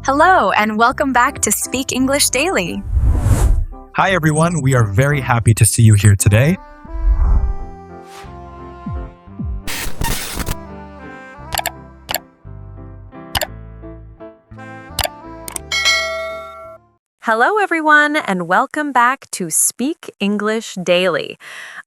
Hello, and welcome back to Speak English Daily. Hi, everyone. We are very happy to see you here today. Hello, everyone, and welcome back to Speak English Daily.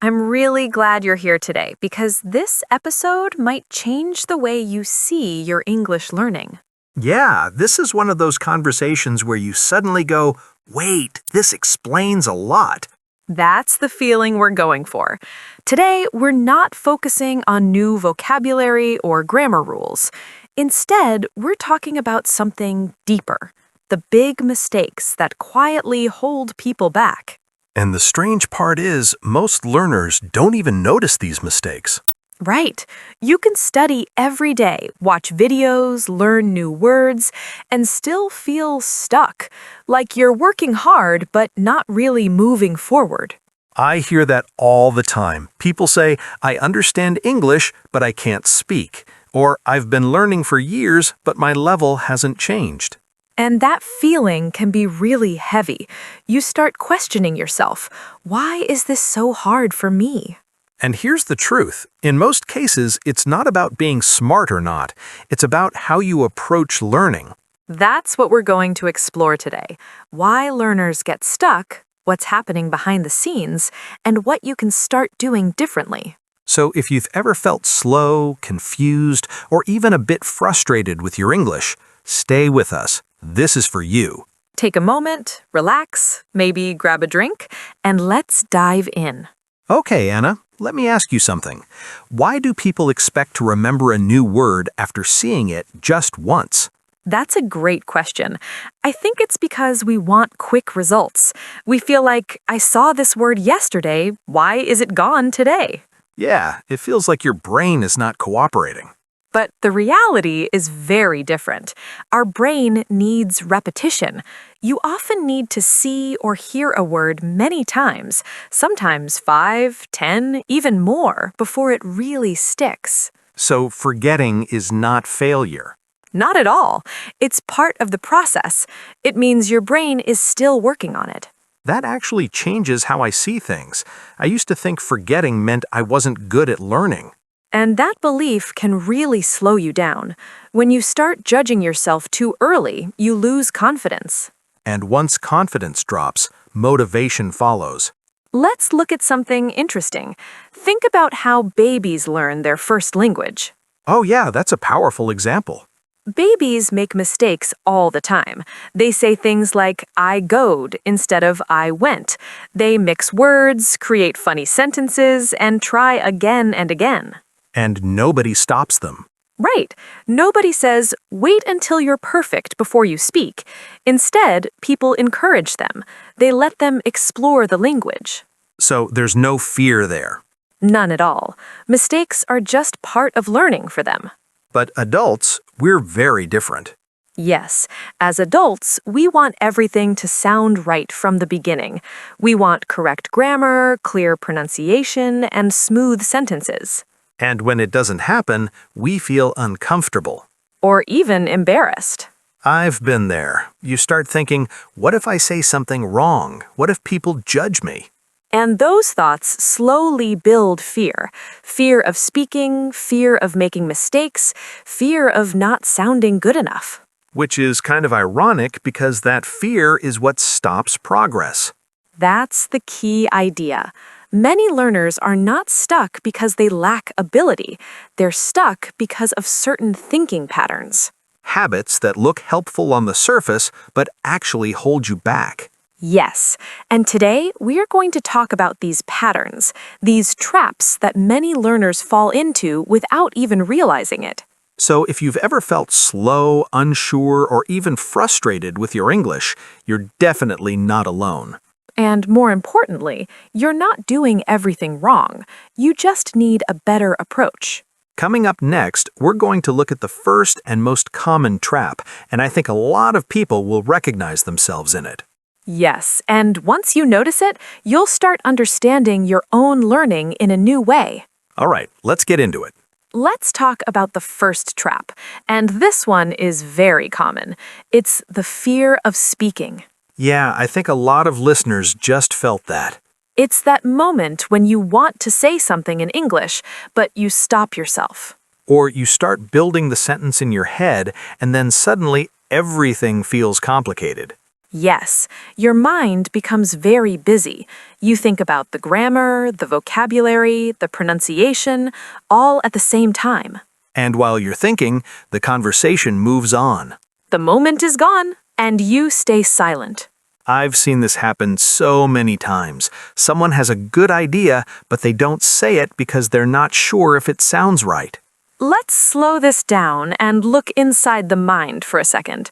I'm really glad you're here today because this episode might change the way you see your English learning. Yeah, this is one of those conversations where you suddenly go, wait, this explains a lot. That's the feeling we're going for. Today, we're not focusing on new vocabulary or grammar rules. Instead, we're talking about something deeper. The big mistakes that quietly hold people back. And the strange part is, most learners don't even notice these mistakes. Right. You can study every day, watch videos, learn new words, and still feel stuck, like you're working hard but not really moving forward. I hear that all the time. People say, I understand English, but I can't speak. Or I've been learning for years, but my level hasn't changed. And that feeling can be really heavy. You start questioning yourself. Why is this so hard for me? And here's the truth. In most cases, it's not about being smart or not. It's about how you approach learning. That's what we're going to explore today. Why learners get stuck, what's happening behind the scenes, and what you can start doing differently. So if you've ever felt slow, confused, or even a bit frustrated with your English, stay with us. This is for you. Take a moment, relax, maybe grab a drink, and let's dive in. Okay, Anna, let me ask you something. Why do people expect to remember a new word after seeing it just once? That's a great question. I think it's because we want quick results. We feel like, I saw this word yesterday, why is it gone today? Yeah, it feels like your brain is not cooperating. But the reality is very different. Our brain needs repetition. You often need to see or hear a word many times, sometimes 5, 10, even more, before it really sticks. So forgetting is not failure. Not at all. It's part of the process. It means your brain is still working on it. That actually changes how I see things. I used to think forgetting meant I wasn't good at learning. And that belief can really slow you down. When you start judging yourself too early, you lose confidence. And once confidence drops, motivation follows. Let's look at something interesting. Think about how babies learn their first language. Oh yeah, that's a powerful example. Babies make mistakes all the time. They say things like, I goed instead of I went. They mix words, create funny sentences, and try again and again. And nobody stops them. Right. Nobody says, wait until you're perfect before you speak. Instead, people encourage them. They let them explore the language. So there's no fear there. None at all. Mistakes are just part of learning for them. But adults, we're very different. Yes, as adults, we want everything to sound right from the beginning. We want correct grammar, clear pronunciation, and smooth sentences. And when it doesn't happen, we feel uncomfortable. Or even embarrassed. I've been there. You start thinking, what if I say something wrong? What if people judge me? And those thoughts slowly build fear. Fear of speaking, fear of making mistakes, fear of not sounding good enough. Which is kind of ironic because that fear is what stops progress. That's the key idea. Many learners are not stuck because they lack ability. They're stuck because of certain thinking patterns. Habits that look helpful on the surface but actually hold you back. Yes, and today we are going to talk about these patterns, these traps that many learners fall into without even realizing it. So if you've ever felt slow, unsure, or even frustrated with your English, you're definitely not alone. And more importantly, you're not doing everything wrong. You just need a better approach. Coming up next, we're going to look at the first and most common trap, and I think a lot of people will recognize themselves in it. Yes, and once you notice it, you'll start understanding your own learning in a new way. All right, let's get into it. Let's talk about the first trap, and this one is very common. It's the fear of speaking. Yeah, I think a lot of listeners just felt that. It's that moment when you want to say something in English, but you stop yourself. Or you start building the sentence in your head, and then suddenly everything feels complicated. Yes, your mind becomes very busy. You think about the grammar, the vocabulary, the pronunciation, all at the same time. And while you're thinking, the conversation moves on. The moment is gone, and you stay silent. I've seen this happen so many times. Someone has a good idea, but they don't say it because they're not sure if it sounds right. Let's slow this down and look inside the mind for a second.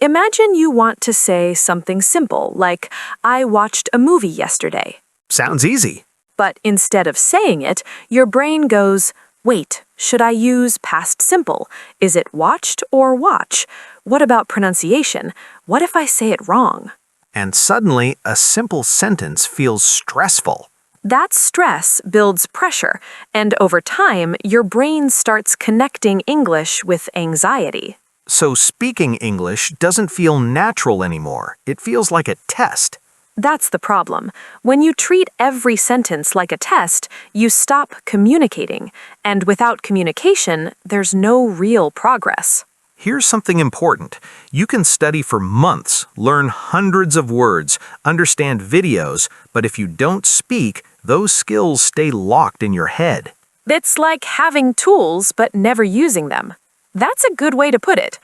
Imagine you want to say something simple, like, I watched a movie yesterday. Sounds easy. But instead of saying it, your brain goes, wait, should I use past simple? Is it watched or watch? What about pronunciation? What if I say it wrong? And suddenly, a simple sentence feels stressful. That stress builds pressure, and over time, your brain starts connecting English with anxiety. So speaking English doesn't feel natural anymore. It feels like a test. That's the problem. When you treat every sentence like a test, you stop communicating, and without communication, there's no real progress. Here's something important. You can study for months, learn hundreds of words, understand videos, but if you don't speak, those skills stay locked in your head. It's like having tools but never using them. That's a good way to put it.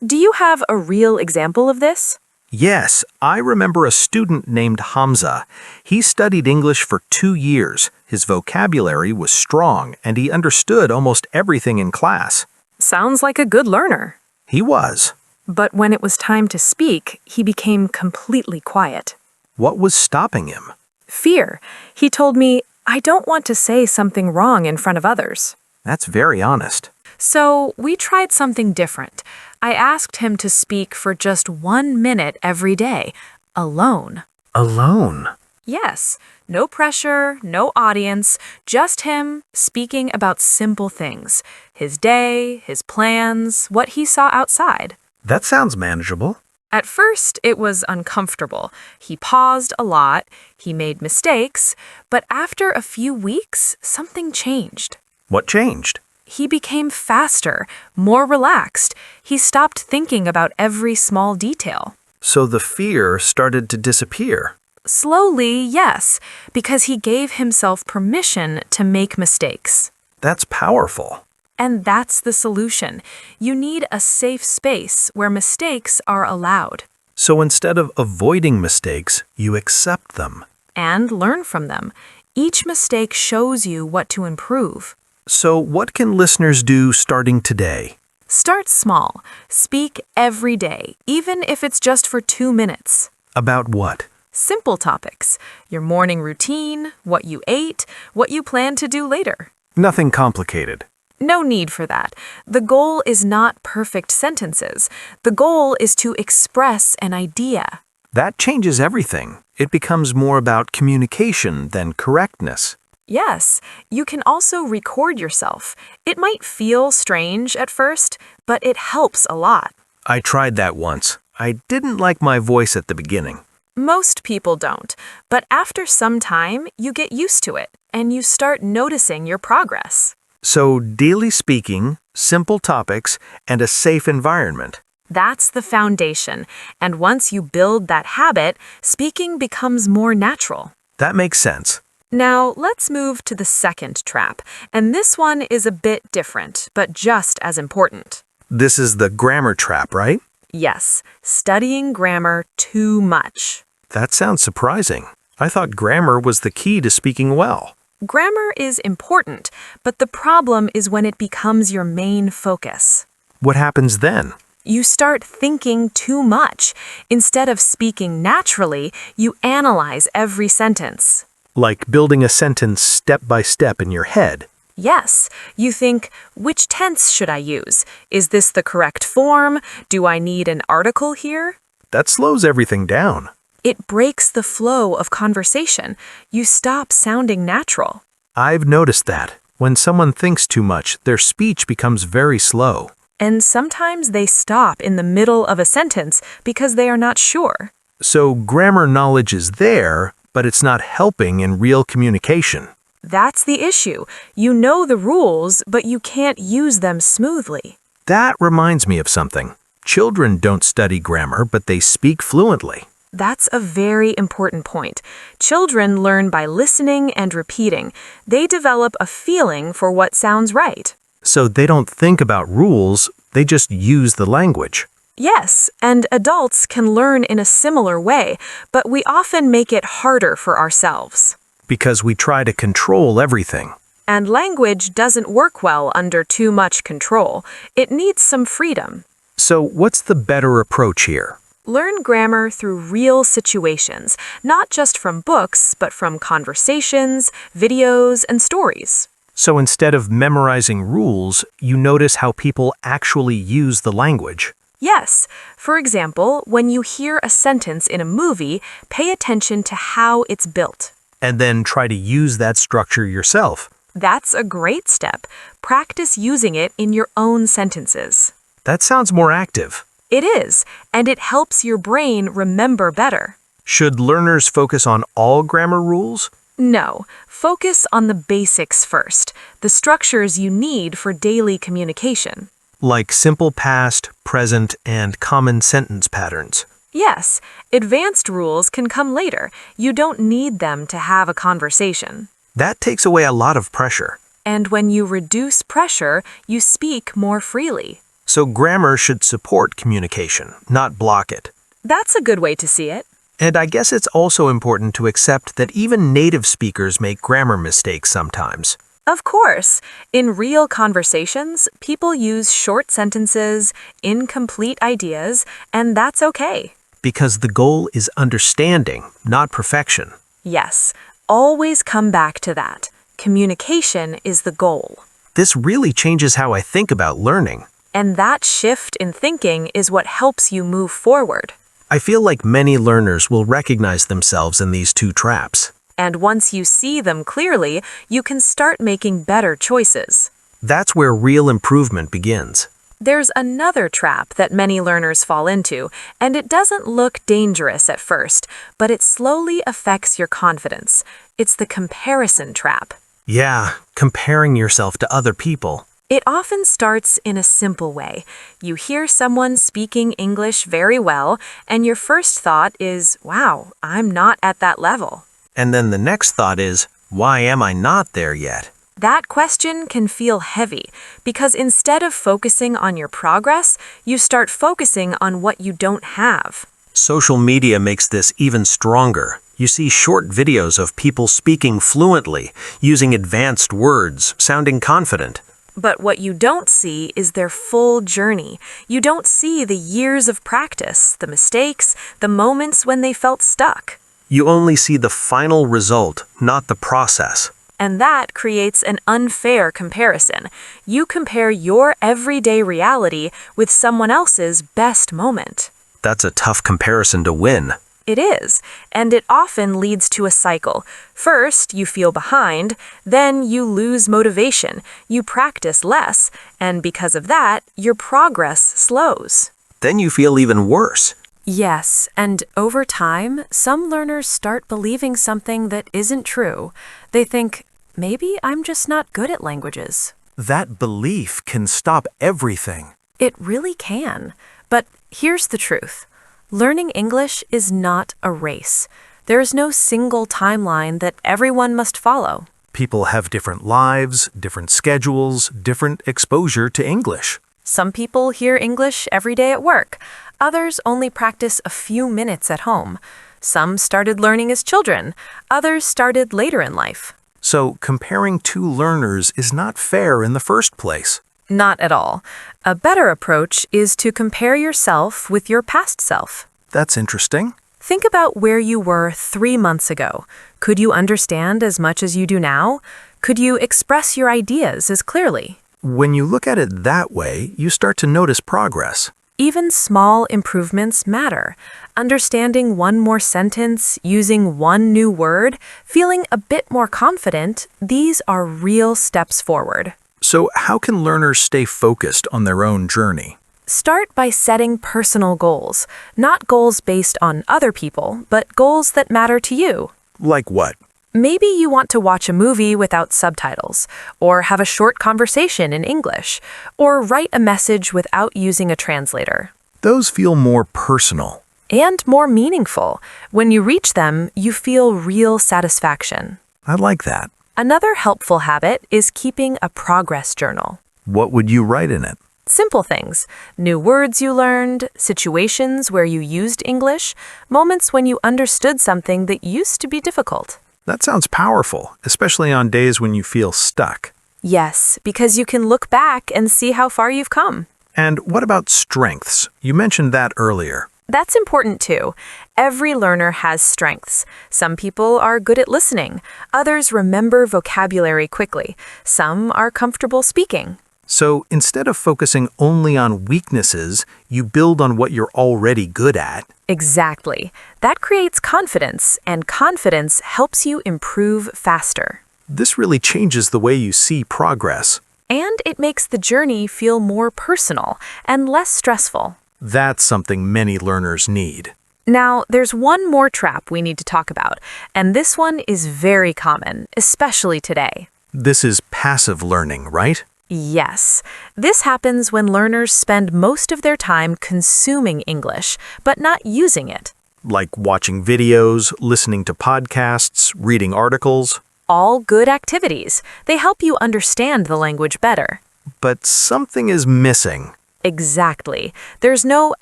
Do you have a real example of this? Yes, I remember a student named Hamza. He studied English for 2 years. His vocabulary was strong, and he understood almost everything in class. Sounds like a good learner. He was. But when it was time to speak, he became completely quiet. What was stopping him? Fear. He told me, I don't want to say something wrong in front of others. That's very honest. So we tried something different. I asked him to speak for just 1 minute every day, alone. Alone? Yes, no pressure, no audience, just him speaking about simple things. His day, his plans, what he saw outside. That sounds manageable. At first, it was uncomfortable. He paused a lot, he made mistakes, but after a few weeks, something changed. What changed? He became faster, more relaxed. He stopped thinking about every small detail. So the fear started to disappear. Slowly, yes, because he gave himself permission to make mistakes. That's powerful. And that's the solution. You need a safe space where mistakes are allowed. So instead of avoiding mistakes, you accept them. And learn from them. Each mistake shows you what to improve. So what can listeners do starting today? Start small. Speak every day, even if it's just for 2 minutes. About what? Simple topics. Your morning routine, what you ate, what you plan to do later. Nothing complicated. No need for that. The goal is not perfect sentences. The goal is to express an idea. That changes everything. It becomes more about communication than correctness. Yes, you can also record yourself. It might feel strange at first, but it helps a lot. I tried that once. I didn't like my voice at the beginning. Most people don't, but after some time, you get used to it, and you start noticing your progress. So daily speaking, simple topics, and a safe environment. That's the foundation, and once you build that habit, speaking becomes more natural. That makes sense. Now, let's move to the second trap, and this one is a bit different, but just as important. This is the grammar trap, right? Yes, studying grammar too much. That sounds surprising. I thought grammar was the key to speaking well. Grammar is important, but the problem is when it becomes your main focus. What happens then? You start thinking too much. Instead of speaking naturally, you analyze every sentence. Like building a sentence step by step in your head. Yes, you think, which tense should I use? Is this the correct form? Do I need an article here? That slows everything down. It breaks the flow of conversation. You stop sounding natural. I've noticed that. When someone thinks too much, their speech becomes very slow. And sometimes they stop in the middle of a sentence because they are not sure. So grammar knowledge is there, but it's not helping in real communication. That's the issue. You know the rules, but you can't use them smoothly. That reminds me of something. Children don't study grammar, but they speak fluently. That's a very important point. Children learn by listening and repeating. They develop a feeling for what sounds right. So they don't think about rules, they just use the language. Yes, and adults can learn in a similar way, but we often make it harder for ourselves. Because we try to control everything. And language doesn't work well under too much control. It needs some freedom. So what's the better approach here? Learn grammar through real situations, not just from books, but from conversations, videos, and stories. So instead of memorizing rules, you notice how people actually use the language. Yes. For example, when you hear a sentence in a movie, pay attention to how it's built. And then try to use that structure yourself. That's a great step. Practice using it in your own sentences. That sounds more active. It is, and it helps your brain remember better. Should learners focus on all grammar rules? No, focus on the basics first, the structures you need for daily communication. Like simple past, present, and common sentence patterns. Yes, advanced rules can come later. You don't need them to have a conversation. That takes away a lot of pressure. And when you reduce pressure, you speak more freely. So grammar should support communication, not block it. That's a good way to see it. And I guess it's also important to accept that even native speakers make grammar mistakes sometimes. Of course, in real conversations, people use short sentences, incomplete ideas, and that's okay. Because the goal is understanding, not perfection. Yes, always come back to that. Communication is the goal. This really changes how I think about learning. And that shift in thinking is what helps you move forward. I feel like many learners will recognize themselves in these two traps. And once you see them clearly, you can start making better choices. That's where real improvement begins. There's another trap that many learners fall into, and it doesn't look dangerous at first, but it slowly affects your confidence. It's the comparison trap. Yeah, comparing yourself to other people. It often starts in a simple way. You hear someone speaking English very well, and your first thought is, wow, I'm not at that level. And then the next thought is, why am I not there yet? That question can feel heavy, because instead of focusing on your progress, you start focusing on what you don't have. Social media makes this even stronger. You see short videos of people speaking fluently, using advanced words, sounding confident. But what you don't see is their full journey. You don't see the years of practice, the mistakes, the moments when they felt stuck. You only see the final result, not the process. And that creates an unfair comparison. You compare your everyday reality with someone else's best moment. That's a tough comparison to win. It is, and it often leads to a cycle. First, you feel behind, then you lose motivation, you practice less, and because of that, your progress slows. Then you feel even worse. Yes, and over time, some learners start believing something that isn't true. They think, maybe I'm just not good at languages. That belief can stop everything. It really can. But here's the truth. Learning English is not a race. There is no single timeline that everyone must follow. People have different lives, different schedules, different exposure to English. Some people hear English every day at work. Others only practice a few minutes at home. Some started learning as children. Others started later in life. So comparing two learners is not fair in the first place. Not at all. A better approach is to compare yourself with your past self. That's interesting. Think about where you were 3 months ago. Could you understand as much as you do now? Could you express your ideas as clearly? When you look at it that way, you start to notice progress. Even small improvements matter. Understanding one more sentence, using one new word, feeling a bit more confident, these are real steps forward. So, how can learners stay focused on their own journey? Start by setting personal goals, not goals based on other people, but goals that matter to you. Like what? Maybe you want to watch a movie without subtitles, or have a short conversation in English, or write a message without using a translator. Those feel more personal. And more meaningful. When you reach them, you feel real satisfaction. I like that. Another helpful habit is keeping a progress journal. What would you write in it? Simple things. New words you learned, situations where you used English, moments when you understood something that used to be difficult. That sounds powerful, especially on days when you feel stuck. Yes, because you can look back and see how far you've come. And what about strengths? You mentioned that earlier. That's important too. Every learner has strengths. Some people are good at listening. Others remember vocabulary quickly. Some are comfortable speaking. So instead of focusing only on weaknesses, you build on what you're already good at. Exactly. That creates confidence, and confidence helps you improve faster. This really changes the way you see progress. And it makes the journey feel more personal and less stressful. That's something many learners need. Now, there's one more trap we need to talk about, and this one is very common, especially today. This is passive learning, right? Yes. This happens when learners spend most of their time consuming English, but not using it. Like watching videos, listening to podcasts, reading articles. All good activities. They help you understand the language better. But something is missing. Exactly. There's no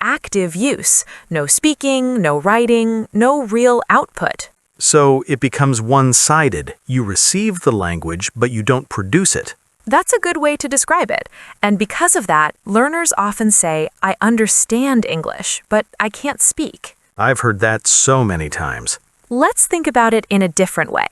active use, no speaking, no writing, no real output. So it becomes one-sided. You receive the language, but you don't produce it. That's a good way to describe it. And because of that, learners often say, I understand English, but I can't speak. I've heard that so many times. Let's think about it in a different way.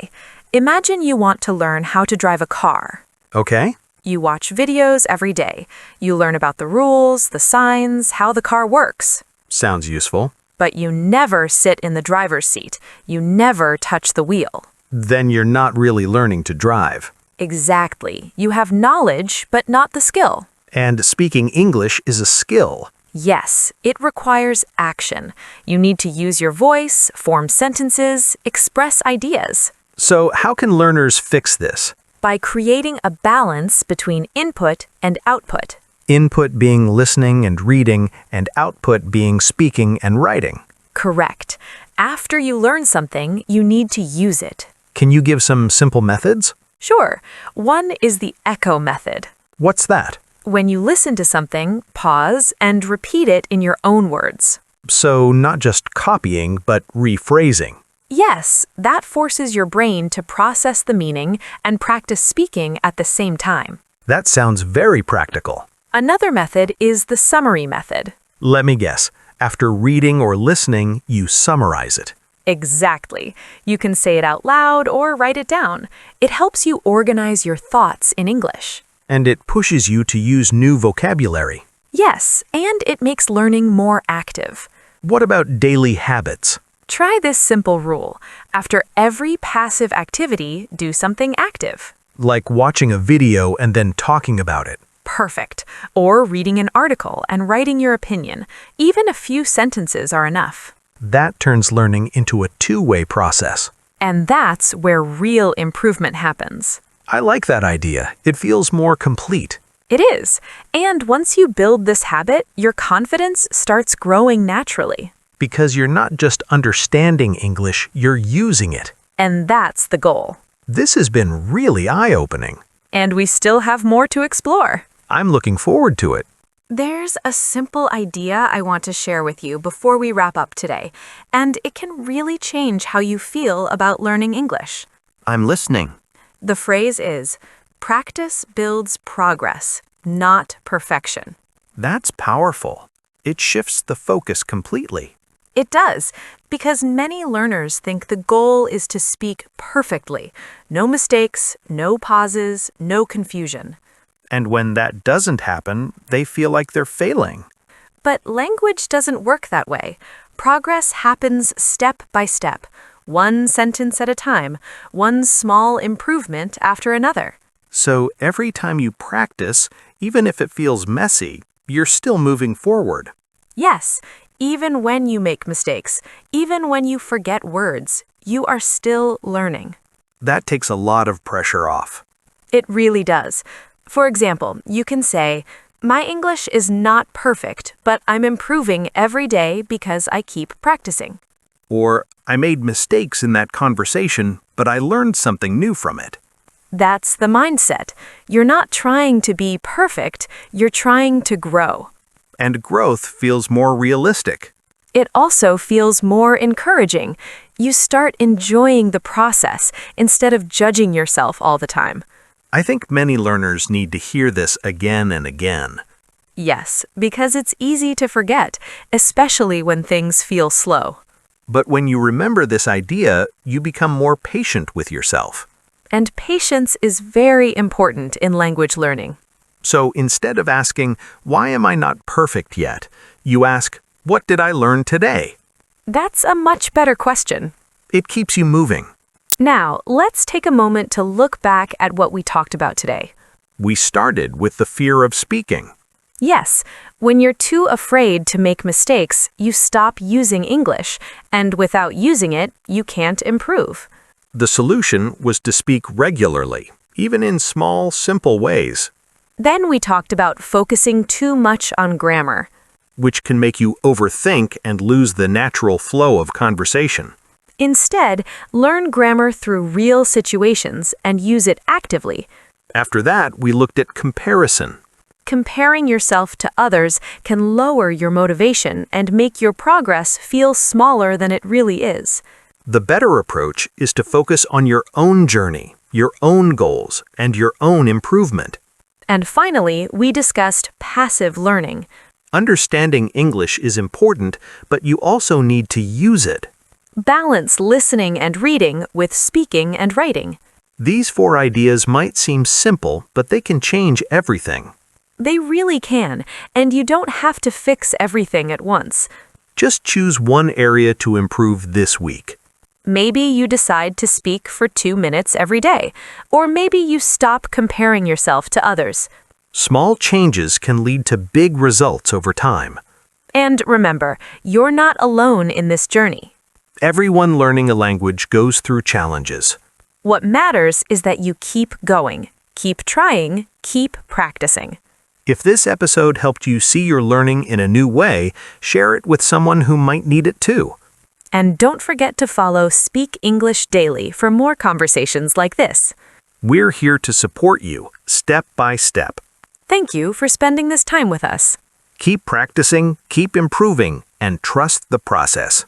Imagine you want to learn how to drive a car. Okay? You watch videos every day. You learn about the rules, the signs, how the car works. Sounds useful. But you never sit in the driver's seat. You never touch the wheel. Then you're not really learning to drive. Exactly. You have knowledge, but not the skill. And speaking English is a skill. Yes, it requires action. You need to use your voice, form sentences, express ideas. So how can learners fix this? By creating a balance between input and output. Input being listening and reading, and output being speaking and writing. Correct. After you learn something, you need to use it. Can you give some simple methods? Sure. One is the echo method. What's that? When you listen to something, pause and repeat it in your own words. So not just copying, but rephrasing. Yes, that forces your brain to process the meaning and practice speaking at the same time. That sounds very practical. Another method is the summary method. Let me guess. After reading or listening, you summarize it. Exactly. You can say it out loud or write it down. It helps you organize your thoughts in English. And it pushes you to use new vocabulary. Yes, and it makes learning more active. What about daily habits? Try this simple rule. After every passive activity, do something active. Like watching a video and then talking about it. Perfect. Or reading an article and writing your opinion. Even a few sentences are enough. That turns learning into a two-way process. And that's where real improvement happens. I like that idea. It feels more complete. It is. And once you build this habit, your confidence starts growing naturally. Because you're not just understanding English, you're using it. And that's the goal. This has been really eye-opening. And we still have more to explore. I'm looking forward to it. There's a simple idea I want to share with you before we wrap up today, and it can really change how you feel about learning English. I'm listening. The phrase is, practice builds progress, not perfection. That's powerful. It shifts the focus completely. It does, because many learners think the goal is to speak perfectly. No mistakes, no pauses, no confusion. And when that doesn't happen, they feel like they're failing. But language doesn't work that way. Progress happens step by step, one sentence at a time, one small improvement after another. So every time you practice, even if it feels messy, you're still moving forward. Yes, even when you make mistakes, even when you forget words, you are still learning. That takes a lot of pressure off. It really does. For example, you can say, "My English is not perfect, but I'm improving every day because I keep practicing." Or, I made mistakes in that conversation, but I learned something new from it. That's the mindset. You're not trying to be perfect, you're trying to grow. And growth feels more realistic. It also feels more encouraging. You start enjoying the process instead of judging yourself all the time. I think many learners need to hear this again and again. Yes, because it's easy to forget, especially when things feel slow. But when you remember this idea, you become more patient with yourself. And patience is very important in language learning. So instead of asking, "Why am I not perfect yet?" you ask, "What did I learn today?" That's a much better question. It keeps you moving. Now, let's take a moment to look back at what we talked about today. We started with the fear of speaking. Yes, when you're too afraid to make mistakes, you stop using English, and without using it, you can't improve. The solution was to speak regularly, even in small, simple ways, Then we talked about focusing too much on grammar. which can make you overthink and lose the natural flow of conversation. Instead, learn grammar through real situations and use it actively. After that, we looked at comparison. Comparing yourself to others can lower your motivation and make your progress feel smaller than it really is. The better approach is to focus on your own journey, your own goals, and your own improvement. And finally, we discussed passive learning. Understanding English is important, but you also need to use it. Balance listening and reading with speaking and writing. These 4 ideas might seem simple, but they can change everything. They really can, and you don't have to fix everything at once. Just choose one area to improve this week. Maybe you decide to speak for 2 minutes every day, or maybe you stop comparing yourself to others. Small changes can lead to big results over time. And remember, you're not alone in this journey. Everyone learning a language goes through challenges. What matters is that you keep going, keep trying, keep practicing. If this episode helped you see your learning in a new way, share it with someone who might need it too. And don't forget to follow Speak English Daily for more conversations like this. We're here to support you, step by step. Thank you for spending this time with us. Keep practicing, keep improving, and trust the process.